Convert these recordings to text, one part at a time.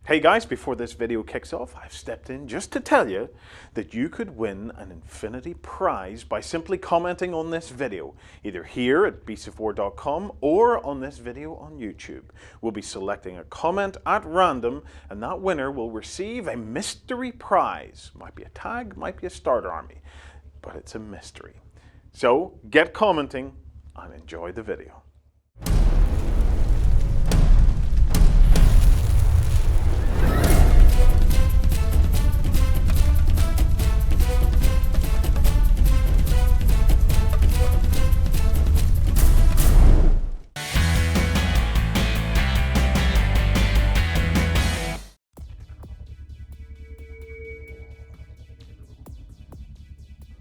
Hey guys, before this video kicks off, I've stepped in just to tell you that you could win an Infinity prize by simply commenting on this video, either here at beasts-of-war.com or on this video on YouTube. We'll be selecting a comment at random, and that winner will receive a mystery prize. Might be a tag, might be a starter army, but it's a mystery. So get commenting and enjoy the video.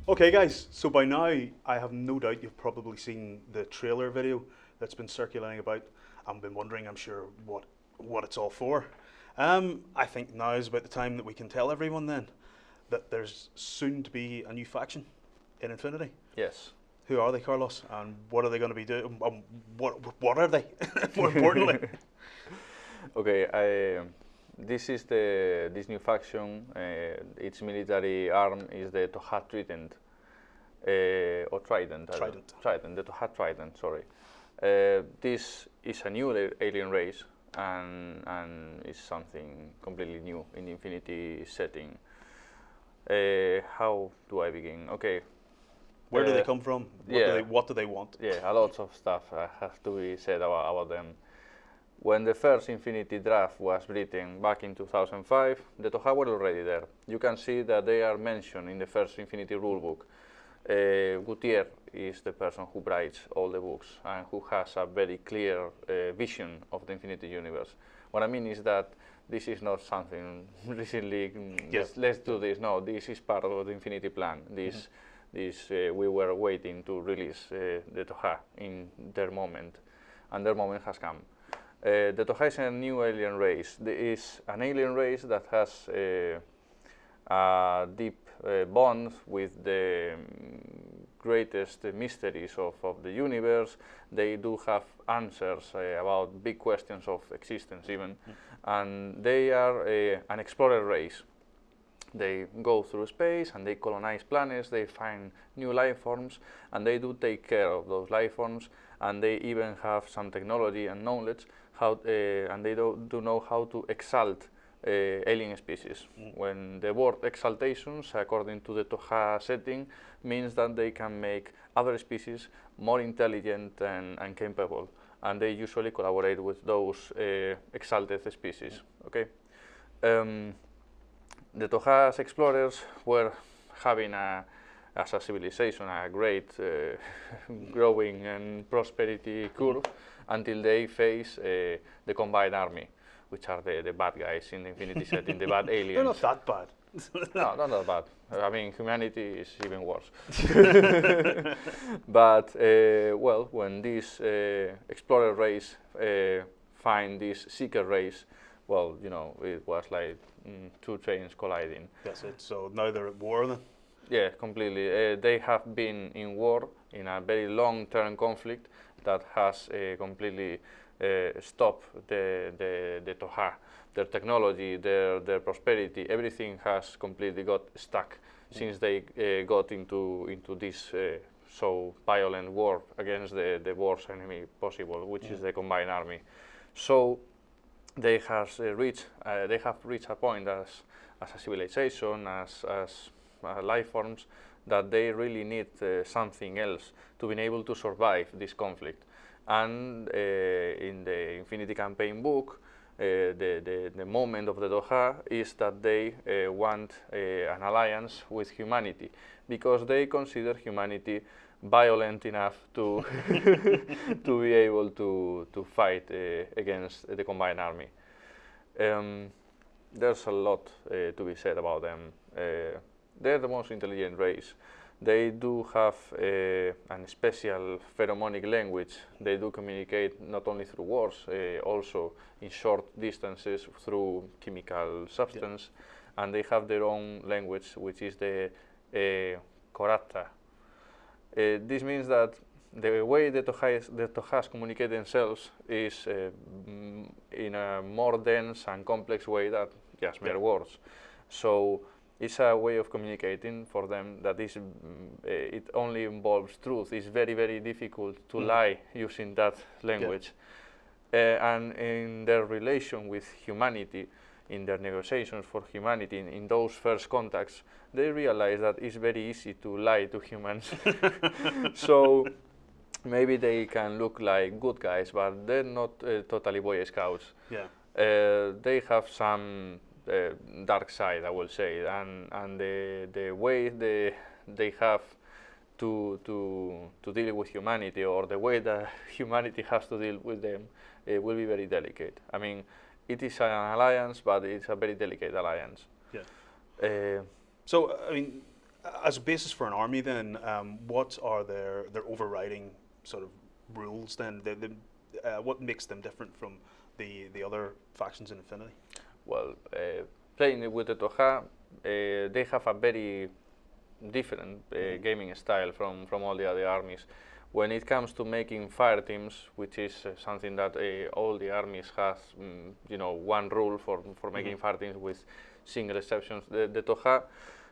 Okay guys, so by now I have no doubt you've probably seen the trailer video that's been circulating about and been wondering, I'm sure, what it's all for. I think now is about the time that we can tell everyone then that there's soon to be a new faction in Infinity. Yes. Who are they, Carlos, and what are they going to be doing? What are they, more importantly? Okay, this is this new faction. Its military arm is the Toha Trident, or Trident. Trident, the Toha Trident. Sorry. This is a new alien race, and it's something completely new in the Infinity setting. How do I begin? Okay. Where do they come from? What do they want? Yeah, a lot of stuff has to be said about them. When the first Infinity draft was written back in 2005, the Toha were already there. You can see that they are mentioned in the first Infinity rulebook. Gutierrez is the person who writes all the books and who has a very clear vision of the Infinity universe. What I mean is that this is not something recently, let's do this. No, this is part of the Infinity plan. We were waiting to release the Toha in their moment, and their moment has come. The Toha is a new alien race. There is an alien race that has a deep bond with the greatest mysteries of the universe. They do have answers about big questions of existence even, and they are an explorer race. They go through space and they colonize planets, they find new life forms, and they do take care of those life forms, and they even have some technology and knowledge, and they do know how to exalt alien species. When the word exaltations, according to the Toha setting, means that they can make other species more intelligent and capable, and they usually collaborate with those exalted species. Okay. The Toha's explorers were having as a civilization a great growing and prosperity curve until they face the combined army, which are the bad guys in the Infinity setting, the bad aliens. They're not that bad. No, not that bad. I mean, humanity is even worse. But, well, when this explorer race find this seeker race, well, you know, it was like two trains colliding. That's it. So now they're at war then? Yeah, completely. They have been in war, in a very long-term conflict that has completely stopped the Toha. Their technology, their prosperity, everything has completely got stuck since they got into this so violent war against the worst enemy possible, which is the combined army. So they have reached a point as a civilization, as life forms, that they really need something else to be able to survive this conflict. And in the Infinity Campaign book, the moment of the Toha is that they want an alliance with humanity, because they consider humanity violent enough to to be able to fight against the combined army. There's a lot to be said about them. They're the most intelligent race. They do have a special pheromonic language. They do communicate not only through words, also in short distances through chemical substance, and they have their own language, which is the Korata. This means that the way the Tohas communicate themselves is in a more dense and complex way than just mere words. So it's a way of communicating for them that is, it only involves truth. It's very, very difficult to lie using that language. And in their relation with humanity, in their negotiations for humanity, in those first contacts, they realize that it's very easy to lie to humans. So maybe they can look like good guys, but they're not totally Boy Scouts. Yeah. They have some dark side, I will say, and the way they have to deal with humanity, or the way that humanity has to deal with them, will be very delicate. I mean, it is an alliance, but it's a very delicate alliance. Yeah. So, I mean, as a basis for an army, then, what are their overriding sort of rules? Then, what makes them different from the other factions in Infinity? Well, playing with the Toha, they have a very different gaming style from all the other armies. When it comes to making fire teams, which is something that all the armies has, you know, one rule for making fire teams with single exceptions, the Toha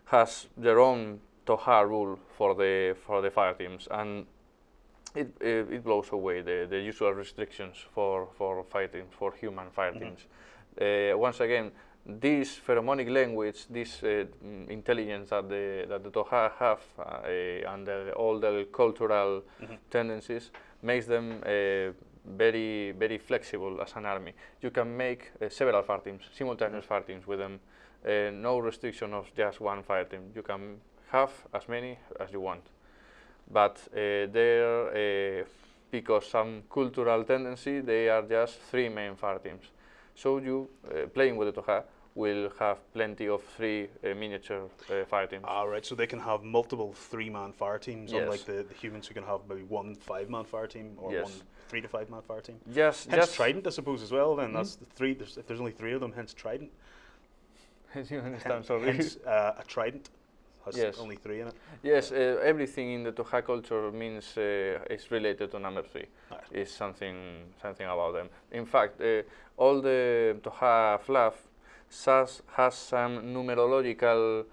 has their own Toha rule for the fire teams, and it blows away the usual restrictions for fighting, for human fire teams. Once again, this pheromonic language, this intelligence that the Toha have, and all the cultural tendencies, makes them very, very flexible as an army. You can make several fire teams, simultaneous fire teams with them. No restriction of just one fire team. You can have as many as you want. But because some cultural tendency, they are just 3 main fire teams. So you, playing with the Toha, will have plenty of 3 miniature fire teams. Ah, right, so they can have multiple 3-man fire teams, Yes. unlike the humans who can have maybe 1 5-man fire team, or Yes. 1 3 to 5-man fire team. Yes, Hence just Trident, I suppose, as well, then. That's the 3, if there's only 3 of them, hence Trident. you understand, sorry. Hence a Trident has Yes. only 3 in it. Yes, everything in the Toha culture means is related to number 3. Right. It's something about them. In fact, all the Toha fluff has some numerological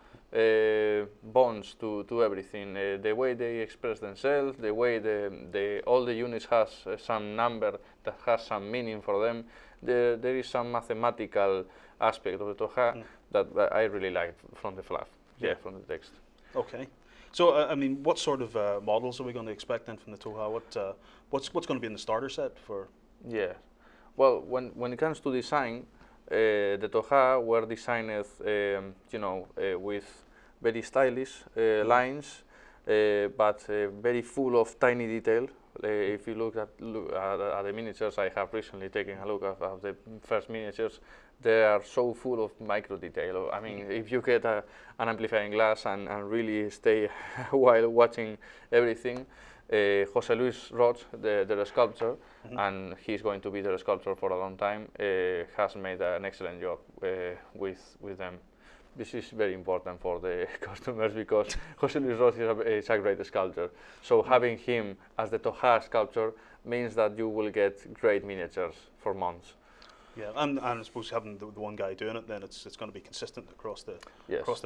bonds to everything. The way they express themselves, the way all the units has some number that has some meaning for them. There is some mathematical aspect of the Toha that I really like from the fluff. Yeah, from the text. Okay. So, I mean, what sort of models are we going to expect then from the Toha? What's going to be in the starter set for? Yeah. Well, when it comes to design, the Toha were designed, you know, with very stylish lines, but very full of tiny detail. If you look at the miniatures, I have recently taken a look at the first miniatures. They are so full of micro detail. I mean, if you get an amplifying glass and really stay while watching everything, Jose Luis Roch, the sculptor, and he's going to be the sculptor for a long time, has made an excellent job with them. This is very important for the customers because Jose Luis Roch is a great sculptor. So having him as the Toha sculptor means that you will get great miniatures for months. Yeah, and I suppose having the one guy doing it, then it's going to be consistent across the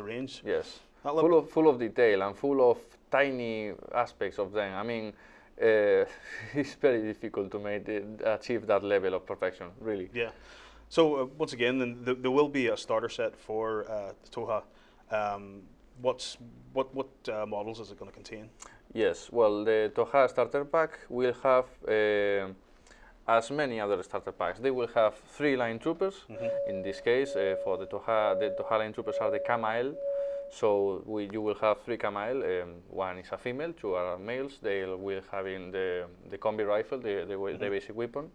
range. Yes, That'll full of detail and full of tiny aspects of them. I mean, it's very difficult to achieve that level of perfection, really. Yeah. So once again, then there will be a starter set for the Toha. What models is it going to contain? Yes. Well, the Toha starter pack will have. As many other starter packs, they will have 3 line troopers. In this case, for the Toha line troopers are the Kamael. So you will have 3 Kamael. 1 is a female, 2 are males. They will have in the combi rifle, the basic weapon.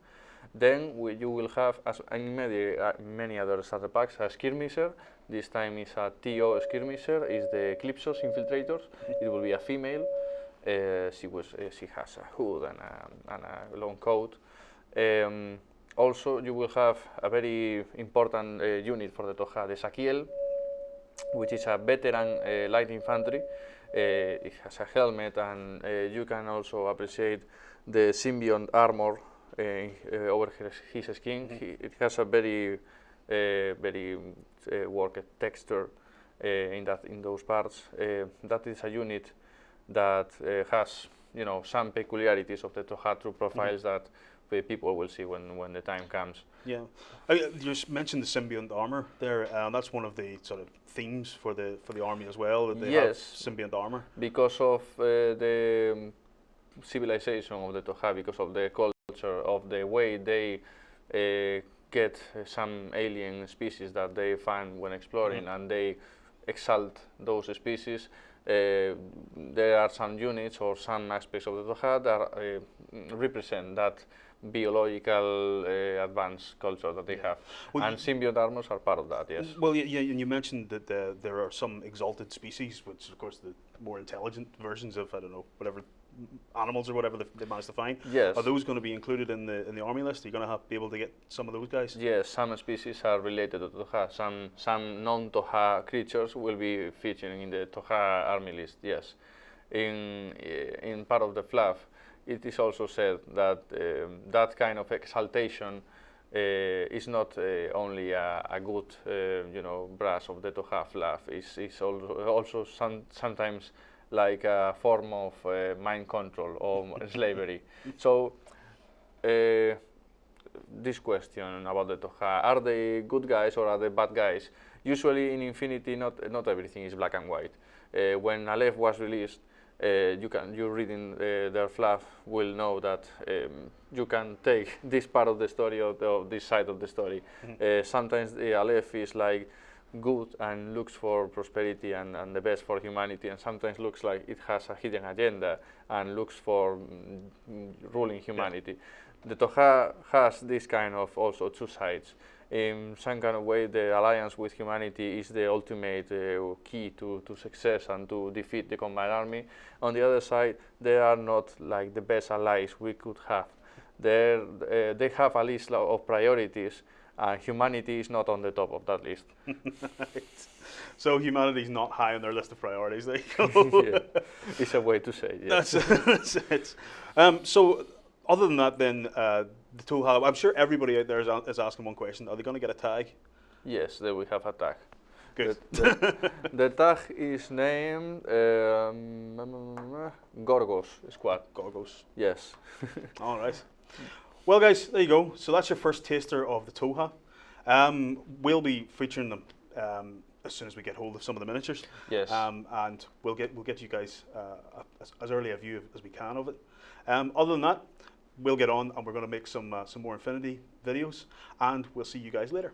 Then you will have, as in many other starter packs, a skirmisher. This time is a TO skirmisher. Is the Eclipsos infiltrators. It will be a female. She has a hood and a long coat. Also, you will have a very important unit for the Toha, the Sakiel, which is a veteran light infantry. It has a helmet, and you can also appreciate the symbiont armor over his skin. It has a very worked texture in those parts. That is a unit that has some peculiarities of the Tohaa true profiles that people will see when the time comes. Yeah, you mentioned the symbiont armor there. That's one of the sort of themes for the army as well. That they have symbiont armor because of the civilization of the Tohaa, because of the culture, of the way they get some alien species that they find when exploring, and they exalt those species. There are some units or some aspects of the Tohaa that represent that biological advanced culture that they have, and symbiont armors are part of that. Yes. Well, yeah, and you mentioned that there are some exalted species, which of course the more intelligent versions of, I don't know, whatever animals or whatever they managed to find. Yes. Are those going to be included in the army list? Are you going to be able to get some of those guys? Yes, some species are related to Tohaa. Some non-Tohaa creatures will be featuring in the Tohaa army list. Yes, in part of the fluff, it is also said that that kind of exaltation is not only a good brush of the Tohaa fluff. It's also sometimes like a form of mind control or slavery. So this question about the Tohaa, are they good guys or are they bad guys? Usually in Infinity, not everything is black and white. When Aleph was released, you reading their fluff will know that you can take this part of the story or this side of the story. Sometimes the Aleph is like good and looks for prosperity and the best for humanity, and sometimes looks like it has a hidden agenda and looks for ruling humanity. The Tohaa has this kind of also two sides. In some kind of way, the alliance with humanity is the ultimate key to success and to defeat the combined army. On the other side, they are not like the best allies we could have. They have a list of priorities, and humanity is not on the top of that list. Right. So humanity is not high on their list of priorities. There you go. Yeah. It's a way to say it. Yes. That's it. So other than that, then the Tohaa, I'm sure everybody out there is asking one question: are they going to get a tag? Yes, they will have a tag. Good. The tag is named Gorgos Squad. Gorgos. Yes. All right. Well, guys, there you go. So that's your first taster of the Tohaa. We'll be featuring them as soon as we get hold of some of the miniatures. Yes. And we'll get you guys as early a view as we can of it. Other than that, we'll get on and we're going to make some more Infinity videos, and we'll see you guys later.